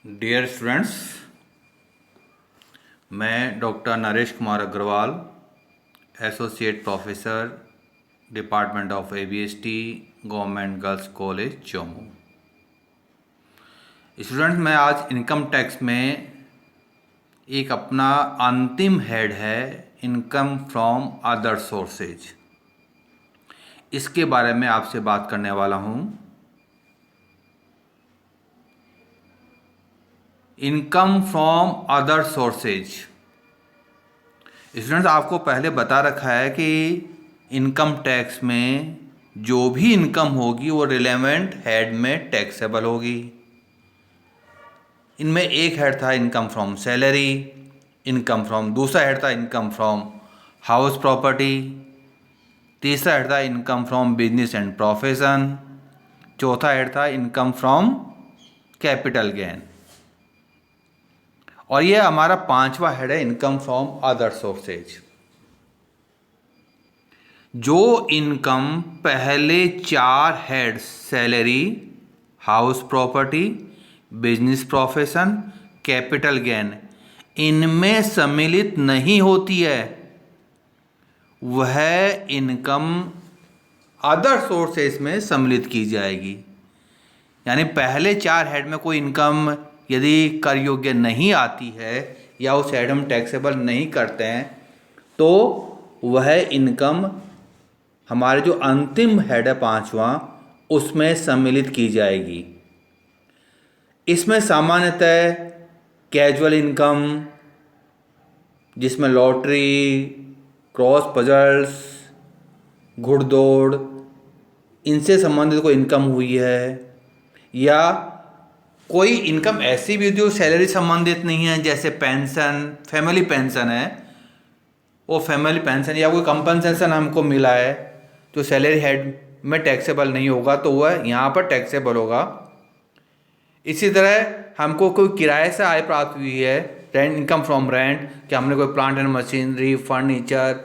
Dear students, मैं doctor Naresh Kumar Agarwal, associate professor, department of ABST, government girls college Jammu. Students, मैं आज income tax में एक अपना अंतिम हेड है इनकम फ्रॉम अदर सोर्सेज, इसके बारे में आपसे बात करने वाला हूँ। Income from other sources students, आपको पहले बता रखा है कि इनकम टैक्स में जो भी इनकम होगी वो रिलेवेंट हेड में टैक्सेबल होगी। इनमें एक हेड था income from salary, income from, दूसरा हेड था इनकम फ्रॉम हाउस प्रॉपर्टी, तीसरा हेड था income from business and profession, चौथा हेड था इनकम फ्रॉम कैपिटल गेन, और ये हमारा पांचवा हेड है इनकम फ्रॉम अदर सोर्सेज। जो इनकम पहले चार head salary, house property, business profession, capital gain इनमें सम्मिलित नहीं होती है, वह इनकम अदर सोर्सेज में सम्मिलित की जाएगी। यानी पहले चार हेड में कोई इनकम यदि कर योग्य नहीं आती है या उस हेड हम टैक्सेबल नहीं करते हैं तो वह इनकम हमारे जो अंतिम हेड है पांचवा उसमें सम्मिलित की जाएगी। इसमें सामान्यतः कैजुअल इनकम, जिसमें लॉटरी, क्रॉस पजल्स, घुड़दौड़, इनसे संबंधित कोई इनकम हुई है, या कोई इनकम ऐसी भी जो सैलरी संबंधित नहीं है, जैसे पेंशन, फैमिली पेंशन है, वो फैमिली पेंशन या कोई कंपनसेशन हमको मिला है जो सैलरी हेड में टैक्सेबल नहीं होगा तो वह यहाँ पर टैक्सेबल होगा। इसी तरह हमको कोई किराए से आय प्राप्त हुई है, रेंट, इनकम फ्रॉम रेंट, कि हमने कोई प्लांट एंड मशीनरी, फर्नीचर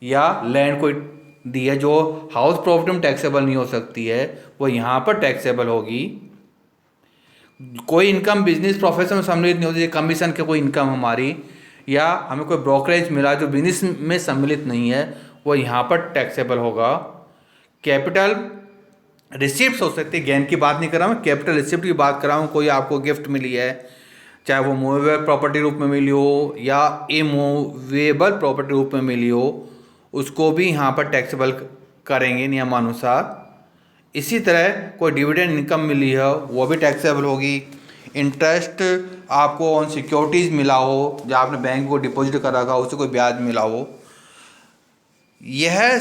या लैंड कोई दी है जो हाउस प्रॉपर्टी में टैक्सेबल नहीं हो सकती है, वो यहाँ पर टैक्सेबल होगी। कोई इनकम बिजनेस प्रोफेशन में सम्मिलित नहीं होती, कमीशन के कोई इनकम हमारी, या हमें कोई ब्रोकरेज मिला जो बिजनेस में सम्मिलित नहीं है, वो यहाँ पर टैक्सेबल होगा। कैपिटल रिसिप्ट हो सकती है, गेन की बात नहीं कर रहा हूँ, कैपिटल रिसिप्ट की बात कर रहा हूँ। कोई आपको गिफ्ट मिली है, चाहे वो मूवेबल प्रॉपर्टी रूप में मिली हो या इमूवेबल प्रॉपर्टी रूप में मिली हो, उसको भी यहाँ पर टैक्सेबल करेंगे नियमानुसार। इसी तरह कोई डिविडेंड इनकम मिली है वो भी टैक्सेबल होगी। इंटरेस्ट आपको ऑन सिक्योरिटीज़ मिला हो, जब आपने बैंक को डिपॉजिट कर रखा हो उससे कोई ब्याज मिला हो, यह,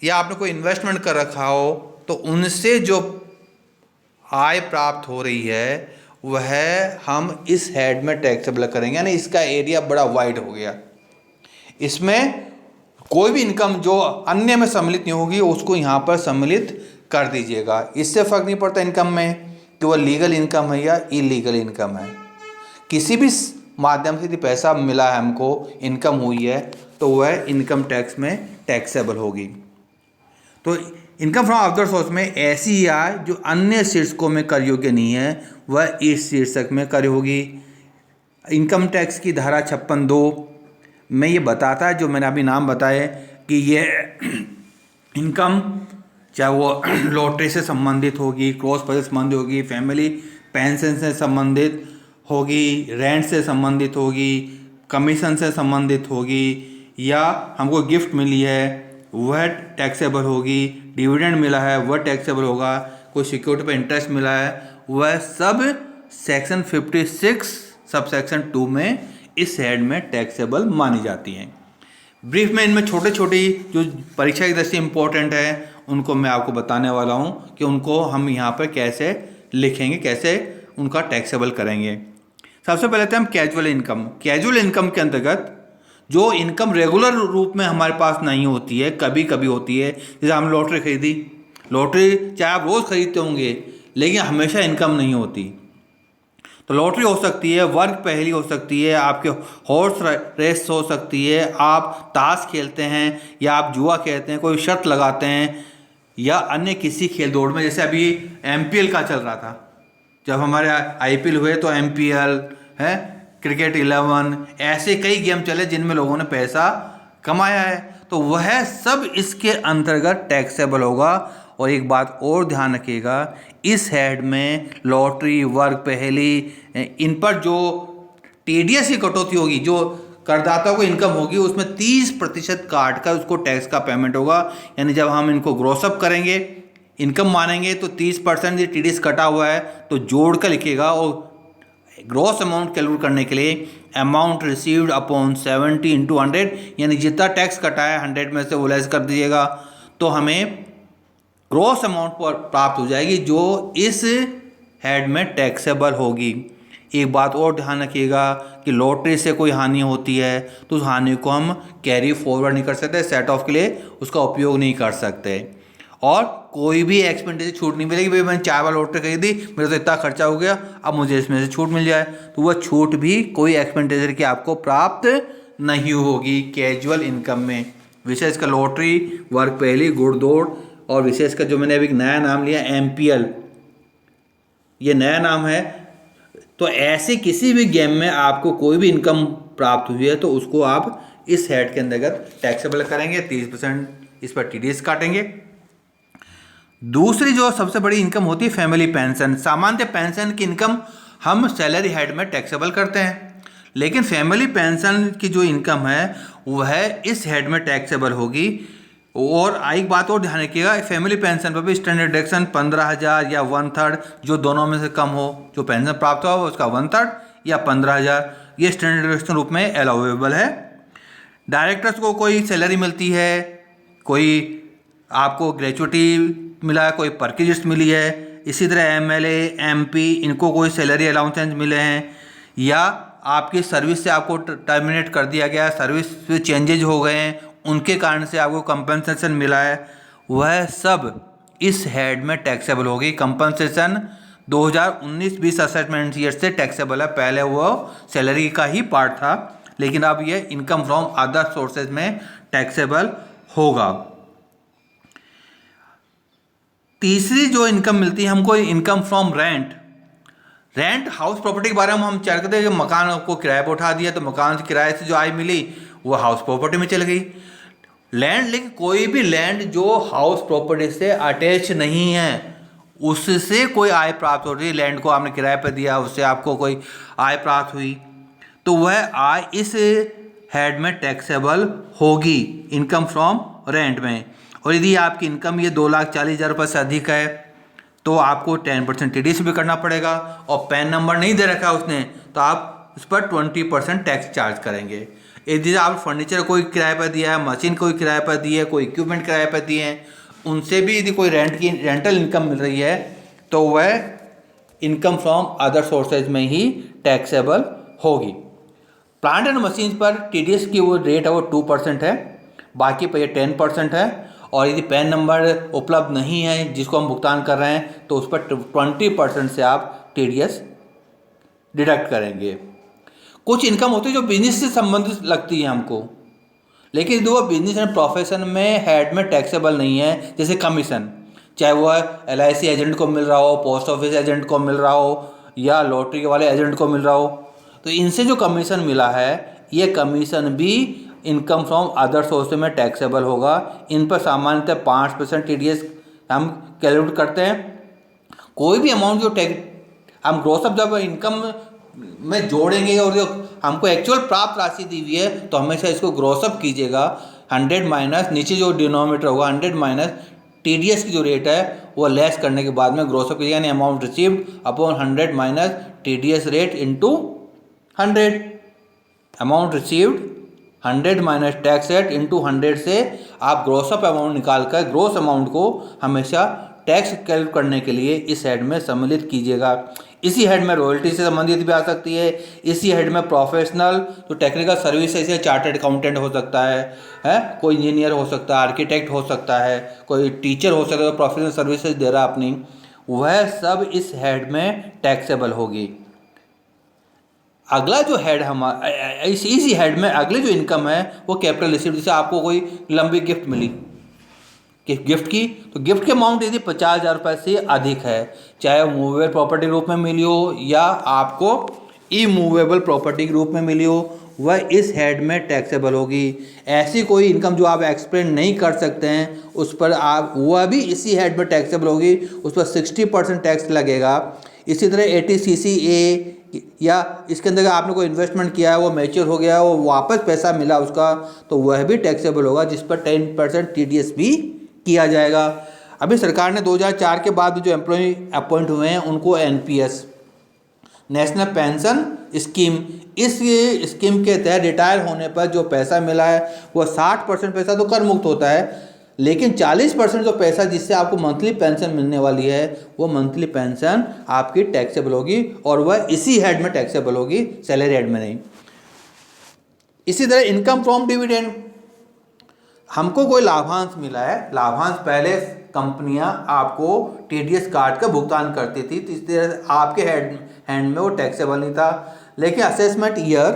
या आपने कोई इन्वेस्टमेंट कर रखा हो तो उनसे जो आय प्राप्त हो रही है वह हम इस हेड में टैक्सेबल करेंगे। यानी इसका एरिया बड़ा वाइड हो गया। इसमें कोई भी इनकम जो अन्य में सम्मिलित नहीं होगी उसको यहाँ पर सम्मिलित कर दीजिएगा। इससे फर्क नहीं पड़ता इनकम में कि वह लीगल इनकम है या इलीगल इनकम है। किसी भी माध्यम से यदि पैसा मिला है, हमको इनकम हुई है, तो वह इनकम टैक्स में टैक्सेबल होगी। तो इनकम फ्रॉम अदर सोर्स में ऐसी आय जो अन्य शीर्षकों में कर योग्य नहीं है वह इस शीर्षक में कर होगी। इनकम टैक्स की धारा 56(2) में ये बताता है, जो मैंने अभी नाम बताए, कि ये इनकम चाहे वो लॉटरी से संबंधित होगी, क्रॉस पजल से संबंधित होगी, फैमिली पेंशन से संबंधित होगी, रेंट से संबंधित होगी, कमीशन से संबंधित होगी, या हमको गिफ्ट मिली है वह टैक्सेबल होगी, डिविडेंड मिला है वह टैक्सेबल होगा, कोई सिक्योरिटी पर इंटरेस्ट मिला है, वह सब सेक्शन 56 सब सेक्शन 2 में इस हेड में टैक्सेबल मानी जाती हैं। ब्रीफ में इनमें छोटे छोटी जो परीक्षा की दृष्टि से इम्पोर्टेंट है उनको मैं आपको बताने वाला हूँ कि उनको हम यहाँ पर कैसे लिखेंगे, कैसे उनका टैक्सेबल करेंगे। सबसे पहले तो हम कैजुअल इनकम। कैजुअल इनकम के अंतर्गत जो इनकम रेगुलर रूप में हमारे पास नहीं होती है, कभी कभी होती है, जैसे हम लॉटरी खरीदी, लॉटरी चाहे आप रोज़ खरीदते होंगे लेकिन हमेशा इनकम नहीं होती। तो लॉटरी हो सकती है, वर्ग पहेली हो सकती है, आपके हॉर्स रेस हो सकती है, आप ताश खेलते हैं या आप जुआ खेलते हैं, कोई शर्त लगाते हैं, या अन्य किसी खेल दौड़ में, जैसे अभी MPL का चल रहा था, जब हमारे IPL हुए तो MPL है, क्रिकेट 11, ऐसे कई गेम चले जिनमें लोगों ने पैसा कमाया है, तो वह सब इसके अंतर्गत टैक्सेबल होगा। और एक बात और ध्यान रखिएगा, इस हेड में लॉटरी, वर्क, पहेली, इन पर जो TDS की कटौती होगी, जो करदाता को इनकम होगी, उसमें 30% काट कर उसको टैक्स का पेमेंट होगा। यानी जब हम इनको ग्रोसअप करेंगे, इनकम मानेंगे, तो 30% ये TDS कटा हुआ है तो जोड़ कर लिखिएगा। और ग्रॉस अमाउंट कैलकुलेट करने के लिए अमाउंट रिसीव्ड अपॉन 70 इंटू 100, यानी जितना टैक्स कटा है 100 में से वो लेस कर दीजिएगा, तो हमें ग्रॉस अमाउंट पर प्राप्त हो जाएगी जो इस हेड में टैक्सेबल होगी। एक बात और ध्यान रखिएगा कि लॉटरी से कोई हानि होती है तो उस हानि को हम कैरी फॉरवर्ड नहीं कर सकते, सेट ऑफ के लिए उसका उपयोग नहीं कर सकते। और कोई भी एक्सपेंडिचर छूट नहीं मिलेगी, भाई मैंने 4 बार लॉटरी खरीदी, मेरा तो इतना खर्चा हो गया, अब मुझे इसमें से छूट मिल जाए, तो वह छूट भी कोई एक्सपेंडिचर की आपको प्राप्त नहीं होगी कैजुअल इनकम में। विशेषकर लॉटरी, वर्क, पहेली, घुड़दौड़, और विशेषकर जो मैंने अभी नया नाम लिया MPL, ये नया नाम है, तो ऐसे किसी भी गेम में आपको कोई भी इनकम प्राप्त हुई है तो उसको आप इस हेड के अंतर्गत टैक्सेबल करेंगे, 30% इस पर TDS काटेंगे। दूसरी जो सबसे बड़ी इनकम होती है फैमिली पेंशन। सामान्यतः पेंशन की इनकम हम सैलरी हेड में टैक्सेबल करते हैं, लेकिन फैमिली पेंशन की जो इनकम है वह इस हेड में टैक्सेबल होगी। और एक बात और ध्यान रखिएगा, फैमिली पेंशन पर भी स्टैंडर्ड डिडक्शन 15,000 या 1/3, जो दोनों में से कम हो, जो पेंशन प्राप्त हुआ उसका 1/3 या 15,000, ये स्टैंडर्ड डिडक्शन रूप में अलाउेबल है। डायरेक्टर्स को कोई सैलरी मिलती है, कोई आपको ग्रेचुइटी मिला है, कोई परक्विजिट्स मिली है, इसी तरह MLA, MP, इनको कोई सैलरी अलाउंसेंस मिले हैं, या आपकी सर्विस से आपको टर्मिनेट कर दिया गया, सर्विस में चेंजेज हो गए हैं, उनके कारण से आपको कंपनसेशन मिला है, वह सब इस हेड में टैक्सेबल होगी। कंपनसेशन 2019-20 असेसमेंट ईयर से टैक्सेबल है, पहले वो सैलरी का ही पार्ट था, लेकिन अब ये इनकम फ्रॉम अदर सोर्सेज में टैक्सेबल होगा। तीसरी जो इनकम मिलती है हमको, income from rent house property के बारे में हम चर्चा करते हैं कि मकान को किराए पर उठा दिया तो मकान किराए से जो आय मिली वो हाउस प्रॉपर्टी में चल गई। लैंड, लेकिन कोई भी लैंड जो हाउस प्रॉपर्टी से अटैच नहीं है उससे कोई आय प्राप्त हो रही है, लैंड को आपने किराए पर दिया, उससे आपको कोई आय प्राप्त हुई, तो वह आय इस हेड में टैक्सेबल होगी इनकम फ्रॉम रेंट में। और यदि आपकी इनकम ये 2,40,000 रुपये से अधिक है तो आपको 10% TDS भी करना पड़ेगा, और पैन नंबर नहीं दे रखा उसने तो आप उस पर 20% टैक्स चार्ज करेंगे। यदि आप फर्नीचर कोई किराए पर दिया है, मशीन कोई किराए पर दी है, कोई इक्विपमेंट किराए पर दिए हैं, उनसे भी यदि कोई रेंटल इनकम मिल रही है तो वह इनकम फ्रॉम अदर सोर्सेज में ही टैक्सेबल होगी। प्लांट एंड मशीन पर TDS की वो रेट है वो 2% है, बाकी पर 10% है। और यदि पैन नंबर उपलब्ध नहीं है जिसको हम भुगतान कर रहे हैं तो उस पर 20% से आप TDS डिडक्ट करेंगे। कुछ इनकम होती है जो बिजनेस से संबंधित लगती है हमको, लेकिन यदि वो बिजनेस एंड प्रोफेशन में हेड में टैक्सेबल नहीं है, जैसे कमीशन, चाहे वह LIC एजेंट को मिल रहा हो, पोस्ट ऑफिस एजेंट को मिल रहा हो, या लॉटरी के वाले एजेंट को मिल रहा हो, तो इनसे जो कमीशन मिला है ये कमीशन भी इनकम फ्रॉम अदर सोर्स में टैक्सेबल होगा। इन पर सामान्यतः 5% TDS हम कैलकुलेट करते हैं। कोई भी अमाउंट जो हम ग्रोसअप जब इनकम में जोड़ेंगे और जो हमको एक्चुअल प्राप्त राशि दी हुई है तो हमेशा इसको ग्रोसअप कीजिएगा, 100 माइनस नीचे जो डिनोमिनेटर होगा 100 माइनस TDS की जो रेट है वो लेस करने के बाद में ग्रोसअप कीजिएगा, यानी amount received upon 100 minus TDS rate into 100। Amount received 100 minus tax rate into 100 से आप ग्रोसअप अमाउंट निकाल कर ग्रोस अमाउंट को हमेशा टैक्स कैलकुलेट करने के लिए इस हेड में सम्मिलित कीजिएगा। इसी हेड में रॉयल्टी से संबंधित भी आ सकती है, इसी हेड में प्रोफेशनल जो टेक्निकल सर्विस है, जैसे चार्टर्ड अकाउंटेंट हो सकता है, कोई इंजीनियर हो सकता है, आर्किटेक्ट हो सकता है, कोई टीचर हो सकता है, तो प्रोफेशनल सर्विसेज दे रहा अपनी, वह सब इस हेड में टैक्सेबल होगी। अगला जो हेड हमारा इसी हेड में अगली जो इनकम है वो कैपिटल रिसीव्ड, जैसे आपको कोई लंबी गिफ्ट मिली, कि गिफ्ट की, तो गिफ्ट की अमाउंट यदि 50,000 रुपये से अधिक है, चाहे वो मूवेबल प्रॉपर्टी के रूप में मिली हो या आपको इमूवेबल प्रॉपर्टी के रूप में मिली हो, वह इस हेड में टैक्सेबल होगी। ऐसी कोई इनकम जो आप एक्सप्लेन नहीं कर सकते हैं उस पर आप वह भी इसी हेड में टैक्सेबल होगी, उस पर 60% टैक्स लगेगा। इसी तरह 80CCA या इसके अंदर आपने कोई इन्वेस्टमेंट किया है, वो मैच्योर हो गया, वो वापस पैसा मिला उसका, तो वह भी टैक्सेबल होगा, जिस पर 10% TDS भी किया जाएगा। अभी सरकार ने 2004 के बाद जो एम्प्लॉय अपॉइंट हुए हैं उनको NPS, नेशनल पेंशन स्कीम, इस स्कीम के तहत रिटायर होने पर जो पैसा मिला है वह 60% पैसा तो कर मुक्त होता है, लेकिन 40% जो पैसा जिससे आपको मंथली पेंशन मिलने वाली है वो मंथली पेंशन आपकी टैक्सेबल होगी, और वह इसी हेड में टैक्सेबल होगी, सैलरी हेड में नहीं। इसी तरह इनकम फ्रॉम डिविडेंड, हमको कोई लाभांश मिला है, लाभांश पहले कंपनियां आपको TDS काट का भुगतान करती थी, तो इस तरह आपके हैंड में वो टैक्सेबल नहीं था। लेकिन असेसमेंट ईयर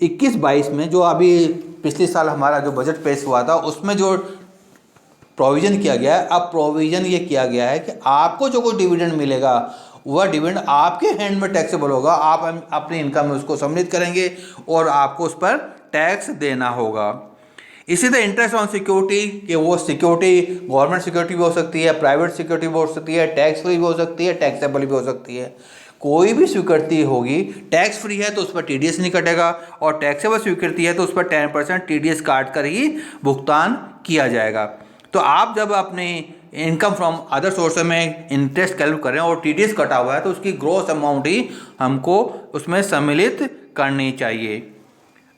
21-22 में जो अभी पिछले साल हमारा जो बजट पेश हुआ था उसमें जो प्रोविज़न किया गया है, अब प्रोविज़न ये किया गया है कि आपको जो कोई डिविडेंड मिलेगा वह डिविडेंड आपके हैंड में टैक्सेबल होगा, आप अपनी इनकम में उसको सम्मिलित करेंगे और आपको उस पर टैक्स देना होगा। इसी तरह इंटरेस्ट ऑन सिक्योरिटी, कि वो सिक्योरिटी गवर्नमेंट सिक्योरिटी भी हो सकती है, प्राइवेट सिक्योरिटी भी हो सकती है, टैक्स फ्री भी हो सकती है, टैक्सेबल भी हो सकती है। कोई भी स्वीकृति होगी, टैक्स फ्री है तो उस पर TDS नहीं कटेगा, और टैक्सेबल स्वीकृति है तो उस पर 10% TDS काट कर ही भुगतान किया जाएगा। तो आप जब अपने इनकम फ्रॉम अदर सोर्स में इंटरेस्ट कैलकुलेट कर रहे हैं और TDS कटा हुआ है तो उसकी ग्रॉस अमाउंट ही हमको उसमें सम्मिलित करनी चाहिए।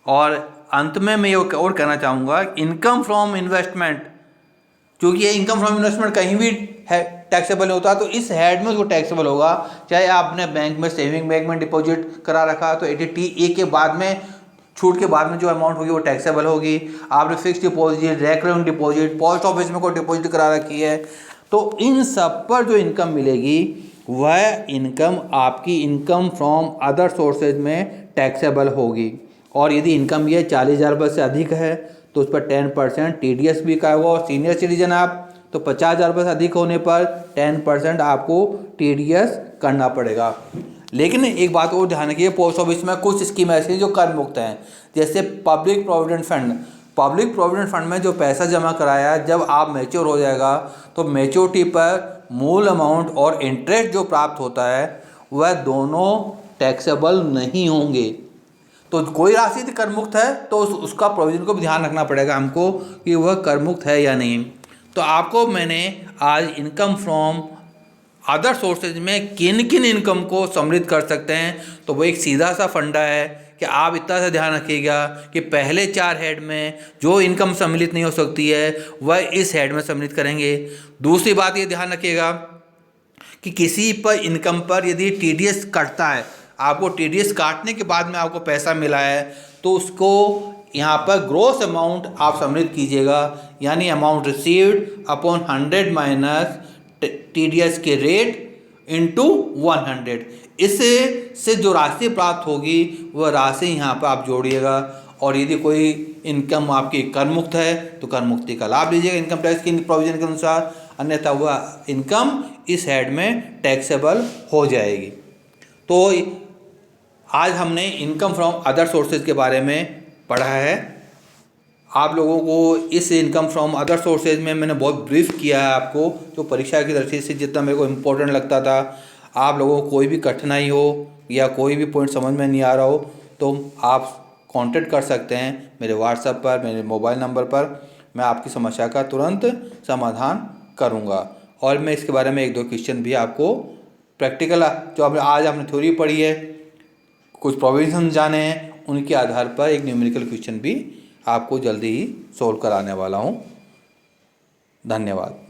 और अंत में मैं ये और कहना चाहूँगा, इनकम फ्रॉम इन्वेस्टमेंट, क्योंकि ये इनकम फ्रॉम इन्वेस्टमेंट कहीं भी है टैक्सेबल नहीं होता, तो इस हेड में उसको टैक्सेबल होगा। चाहे आपने बैंक में सेविंग बैंक में डिपॉजिट करा रखा तो 80TA के बाद में छूट के बाद में जो अमाउंट होगी वो टैक्सेबल होगी। आपने fix deposit, recurring deposit, post office में कोई डिपॉजिट करा रखी है, तो इन सब पर जो इनकम मिलेगी वह इनकम आपकी इनकम फ्रॉम अदर सोर्सेज में टैक्सेबल होगी। और यदि इनकम ये 40,000 रुपये से अधिक है तो उस पर 10% TDS भी का होगा, और सीनियर सिटीजन आप तो 50,000 रुपये से अधिक होने पर 10% आपको TDS करना पड़ेगा। लेकिन एक बात और ध्यान रखिए, पोस्ट ऑफिस में कुछ स्कीम ऐसी हैं जो कर मुक्त हैं, जैसे public provident fund. Public provident fund में जो पैसा जमा कराया जब आप मैच्योर हो जाएगा तो मैच्योरिटी पर मूल अमाउंट और इंटरेस्ट जो प्राप्त होता है वह दोनों टैक्सेबल नहीं होंगे। तो कोई राशि यदि कर मुक्त है तो उसका प्रोविजन को भी ध्यान रखना पड़ेगा हमको कि वह कर मुक्त है या नहीं। तो आपको मैंने आज इनकम फ्रॉम अदर सोर्सेज में किन किन इनकम को सम्मिलित कर सकते हैं, तो वो एक सीधा सा फंडा है कि आप इतना सा ध्यान रखिएगा कि पहले 4 हेड में जो इनकम सम्मिलित नहीं हो सकती है वह इस हेड में सम्मिलित करेंगे। दूसरी बात ये ध्यान रखिएगा कि किसी पर इनकम पर यदि TDS कटता है, आपको TDS काटने के बाद में आपको पैसा मिला है तो उसको यहाँ पर ग्रॉस अमाउंट आप सम्मिलित कीजिएगा, यानी amount received upon 100 minus TDS के रेट इंटू 100। इससे से जो राशि प्राप्त होगी वह राशि यहाँ पर आप जोड़िएगा, और यदि कोई इनकम आपकी कर मुक्त है तो कर मुक्ति का लाभ लीजिएगा इनकम टैक्स की प्रोविजन के अनुसार, अन्यथा वह इनकम इस हेड में टैक्सेबल हो जाएगी। तो आज हमने इनकम फ्रॉम अदर सोर्सेज के बारे में पढ़ा है। आप लोगों को इस इनकम फ्रॉम अदर सोर्सेज में मैंने बहुत ब्रीफ किया है आपको, जो परीक्षा की दृष्टि से जितना मेरे को इम्पोर्टेंट लगता था। आप लोगों को कोई भी कठिनाई हो या कोई भी पॉइंट समझ में नहीं आ रहा हो तो आप कांटेक्ट कर सकते हैं मेरे व्हाट्सएप पर, मेरे मोबाइल नंबर पर। मैं आपकी समस्या का तुरंत समाधान करूँगा। और मैं इसके बारे में 1-2 क्वेश्चन भी आपको प्रैक्टिकल, जो आज आपने थ्योरी पढ़ी है, कुछ प्रोविजन जाने हैं, उनके आधार पर एक न्यूमेरिकल क्वेश्चन भी आपको जल्दी ही सोल्व कराने वाला हूँ। धन्यवाद।